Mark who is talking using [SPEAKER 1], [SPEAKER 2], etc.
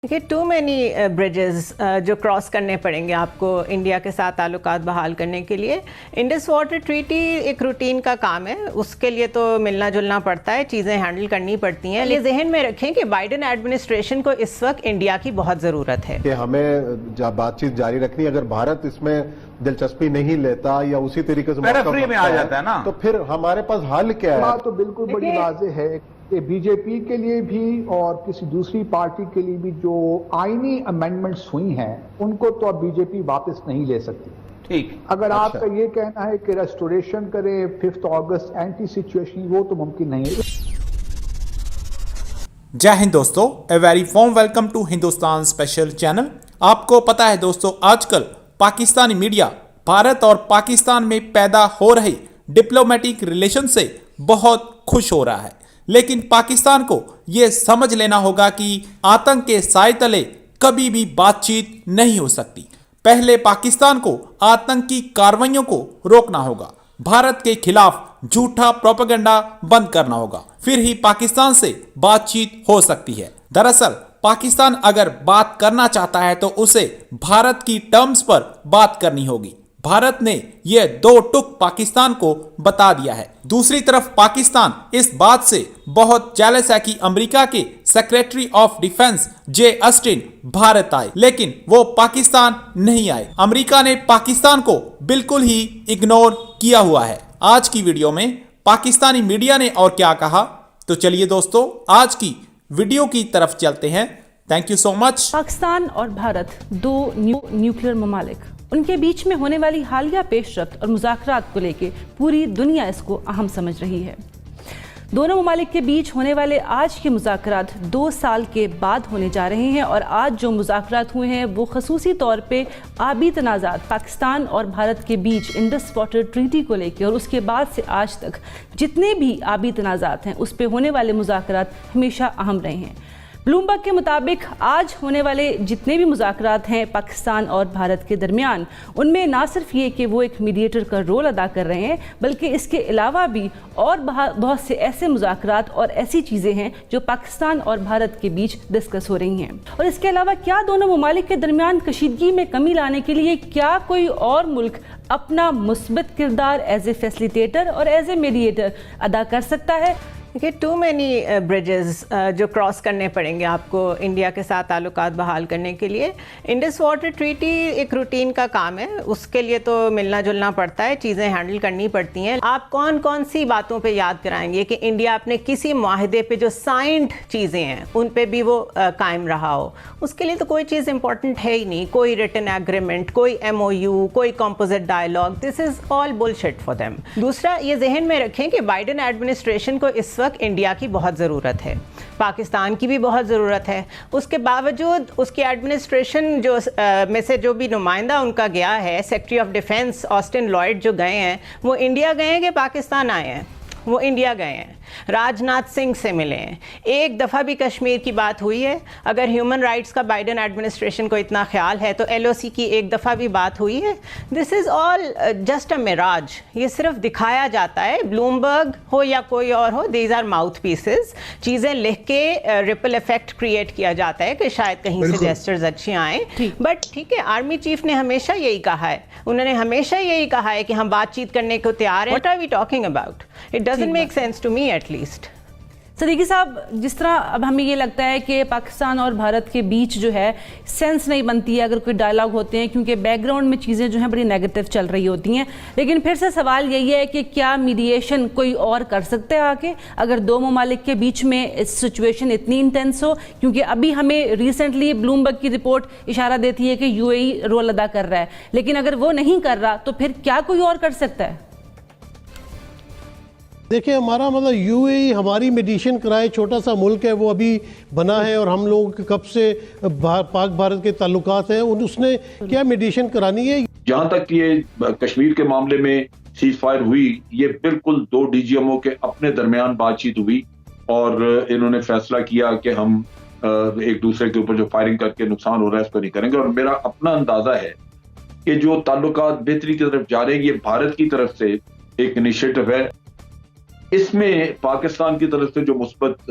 [SPEAKER 1] دیکھیے to many bridges جو cross کرنے پڑیں گے آپ کو انڈیا کے ساتھ تعلقات بحال کرنے کے لیے. انڈس واٹر ٹریٹی ایک روٹین کا کام ہے, اس کے لیے تو ملنا جلنا پڑتا ہے, چیزیں ہینڈل کرنی پڑتی ہیں. یہ ذہن میں رکھیں کہ بائیڈن ایڈمنسٹریشن کو اس وقت انڈیا کی بہت ضرورت ہے.
[SPEAKER 2] کہ ہمیں بات چیت جاری رکھنی, اگر بھارت اس میں دلچسپی نہیں لیتا یا اسی طریقے سے
[SPEAKER 3] پیرافری میں آ جاتا ہے نا,
[SPEAKER 2] تو پھر ہمارے پاس حل کیا ہے؟
[SPEAKER 4] بات تو بالکل بڑی واضح ہے کہ بی جے پی کے لیے بھی اور کسی دوسری پارٹی کے لیے بھی جو آئینی امینڈمنٹس ہوئی ہیں ان کو تو اب بی جے پی واپس نہیں لے سکتی.
[SPEAKER 3] ٹھیک,
[SPEAKER 4] اگر آپ کا یہ کہنا ہے کہ ریسٹوریشن کرے 5 اگست اینٹی سچویشن, وہ تو ممکن نہیں ہے.
[SPEAKER 5] جے ہند دوستو, a very warm welcome to Hindustan special channel. آپ کو پتا ہے دوستو, آج کل پاکستانی میڈیا بھارت اور پاکستان میں پیدا ہو رہی ڈپلومیٹک ریلیشن سے بہت خوش ہو رہا ہے, لیکن پاکستان کو یہ سمجھ لینا ہوگا کہ آتنک کے سائے تلے کبھی بھی بات چیت نہیں ہو سکتی. پہلے پاکستان کو آتنکی کارروائیوں کو روکنا ہوگا, بھارت کے خلاف جھوٹا پروپیگنڈا بند کرنا ہوگا, پھر ہی پاکستان سے بات چیت ہو سکتی ہے. دراصل پاکستان اگر بات کرنا چاہتا ہے تو اسے بھارت کی ٹرمز پر بات کرنی ہوگی. بھارت نے یہ 2 ٹک پاکستان کو بتا دیا ہے. دوسری طرف پاکستان اس بات سے بہت جیلس ہے کہ امریکہ کے سیکریٹری آف ڈیفنس جے اسٹن بھارت آئے, لیکن وہ پاکستان نہیں آئے. امریکہ نے پاکستان کو بالکل ہی اگنور کیا ہوا ہے. آج کی ویڈیو میں پاکستانی میڈیا نے اور کیا کہا, تو چلیے دوستو آج کی ویڈیو کی طرف چلتے ہیں. تھینک یو سو مچ.
[SPEAKER 6] پاکستان اور بھارت 2 نیوکلیئر ممالک, ان کے بیچ میں ہونے والی حالیہ پیش رفت اور مذاکرات کو لے کے پوری دنیا اس کو اہم سمجھ رہی ہے. دونوں ممالک کے بیچ ہونے والے آج کے مذاکرات 2 سال کے بعد ہونے جا رہے ہیں, اور آج جو مذاکرات ہوئے ہیں وہ خصوصی طور پہ آبی تنازعات پاکستان اور بھارت کے بیچ انڈس واٹر ٹریٹی کو لے کے, اور اس کے بعد سے آج تک جتنے بھی آبی تنازعات ہیں اس پہ ہونے والے مذاکرات ہمیشہ اہم رہے ہیں. بلومبرگ کے مطابق آج ہونے والے جتنے بھی مذاکرات ہیں پاکستان اور بھارت کے درمیان, ان میں نہ صرف یہ کہ وہ ایک میڈیٹر کا رول ادا کر رہے ہیں, بلکہ اس کے علاوہ بھی اور بہت سے ایسے مذاکرات اور ایسی چیزیں ہیں جو پاکستان اور بھارت کے بیچ ڈسکس ہو رہی ہیں. اور اس کے علاوہ کیا دونوں ممالک کے درمیان کشیدگی میں کمی لانے کے لیے کیا کوئی اور ملک اپنا مثبت کردار ایز اے فیسلیٹیٹر اور ایز اے میڈیٹر ادا کر سکتا ہے؟
[SPEAKER 1] دیکھیے ٹو مینی برجز جو کراس کرنے پڑیں گے آپ کو انڈیا کے ساتھ تعلقات بحال کرنے کے لیے. انڈس واٹر ٹریٹی ایک روٹین کا کام ہے, اس کے لیے تو ملنا جلنا پڑتا ہے, چیزیں ہینڈل کرنی پڑتی ہیں. آپ کون کون سی باتوں پہ یاد کرائیں گے کہ انڈیا اپنے کسی معاہدے پہ جو سائنڈ چیزیں ہیں ان پہ بھی وہ قائم رہا ہو؟ اس کے لیے تو کوئی چیز امپورٹنٹ ہے ہی نہیں, کوئی ریٹن ایگریمنٹ, کوئی MOU, کوئی composite dialogue. This is all bullshit for them. دوسرا یہ ذہن میں رکھیں کہ بائیڈن ایڈمنسٹریشن کو اس وقت انڈیا کی بہت ضرورت ہے, پاکستان کی بھی بہت ضرورت ہے. اس کے باوجود اس کی ایڈمنسٹریشن جو میں سے جو بھی نمائندہ ان کا گیا ہے, سیکرٹری آف ڈیفنس آسٹن لائڈ جو گئے ہیں, وہ انڈیا گئے ہیں کہ پاکستان آئے ہیں؟ وہ انڈیا گئے ہیں, راج ناتھ سنگھ سے ملے ہیں. ایک دفعہ بھی کشمیر کی بات ہوئی ہے؟ اگر ہیومن رائٹس کا بائیڈن ایڈمنسٹریشن کو اتنا خیال ہے تو LOC کی ایک دفعہ بھی بات ہوئی ہے؟ دس از آل جسٹ اے میراج. یہ صرف دکھایا جاتا ہے. بلومبرگ ہو یا کوئی اور ہو, دیز آر ماؤتھ پیسز. چیزیں لکھ کے ریپل ایفیکٹ کریٹ کیا جاتا ہے کہ شاید کہیں سے جیسچرز اچھے آئیں. بٹ ٹھیک ہے, آرمی چیف نے ہمیشہ یہی کہا ہے, انہوں نے ہمیشہ یہی کہا ہے کہ ہم بات چیت کرنے کو تیار ہیں. What are we talking about? It doesn't make sense to me at least.
[SPEAKER 6] Siddiqui صاحب, جس طرح اب ہمیں یہ لگتا ہے کہ پاکستان اور بھارت کے بیچ جو ہے سینس نہیں بنتی ہے اگر کوئی ڈائلاگ ہوتے ہیں, کیونکہ بیک گراؤنڈ میں چیزیں جو ہیں بڑی نیگیٹو چل رہی ہوتی ہیں. لیکن پھر سے سوال یہی ہے کہ کیا میڈیشن کوئی اور کر سکتا ہے آگے اگر 2 ممالک کے بیچ میں سچویشن اتنی انٹینس ہو؟ کیونکہ ابھی ہمیں ریسنٹلی بلومبرگ کی رپورٹ اشارہ دیتی ہے کہ UAE رول ادا کر رہا ہے, لیکن اگر وہ نہیں کر رہا تو پھر کیا کوئی اور کر سکتا ہے؟
[SPEAKER 7] دیکھیں, ہمارا مطلب UAE ہماری میڈیشن کرائے, چھوٹا سا ملک ہے, وہ ابھی بنا ہے, اور ہم لوگوں کے کب سے پاک بھارت کے تعلقات ہیں, اس نے کیا میڈیشن کرانی ہے؟
[SPEAKER 3] جہاں تک یہ کشمیر کے معاملے میں سیز فائر ہوئی, یہ بالکل 2 DGMO کے اپنے درمیان بات چیت ہوئی, اور انہوں نے فیصلہ کیا کہ ہم ایک دوسرے کے اوپر جو فائرنگ کر کے نقصان ہو رہا ہے اس کو نہیں کریں گے. اور میرا اپنا اندازہ ہے کہ جو تعلقات بہتری کی طرف جا رہے ہیں, یہ بھارت کی طرف سے ایک انیشیٹو ہے. اس میں پاکستان کی طرف سے جو مثبت